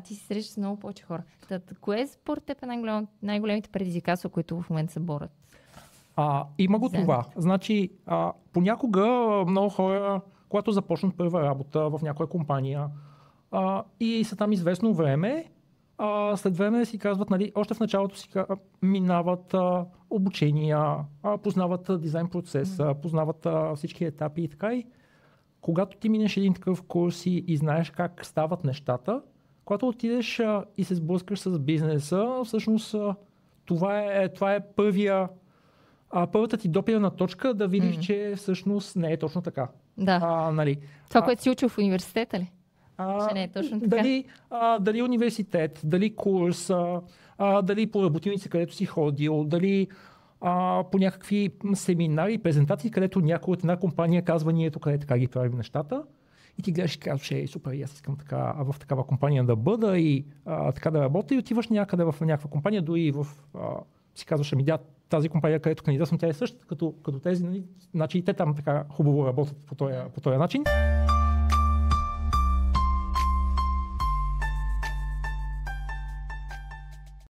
ти се срещаш с много повече хора. Кое според теб е най-големите предизвикателства, които в момента се борят? Има го това. Значи, понякога много хора, когато започнат първа работа в някоя компания и са там известно време, след време си казват, нали, още в началото си минават обучения, познават дизайн процеса, познават всички етапи и така. И когато ти минеш един такъв курс и знаеш как стават нещата, когато отидеш и се сблъскаш с бизнеса, всъщност това е първата ти допирна точка да видиш, че всъщност не е точно така. Да. Нали. Това, което си учил в университета ли? Че не е точно така. Дали университет, дали курс, дали по работилници, където си ходил, дали по някакви семинари, презентации, където някой от една компания казва, ние тук така ги правим нещата. И ти гледаш и казваш, супер, аз искам в такава компания да бъда и така да работя, и отиваш някъде в някаква компания, дори си казваш, тази компания, където кандидатствам, тя е същата като тези, нали? Значи и те там така хубаво работят по този начин.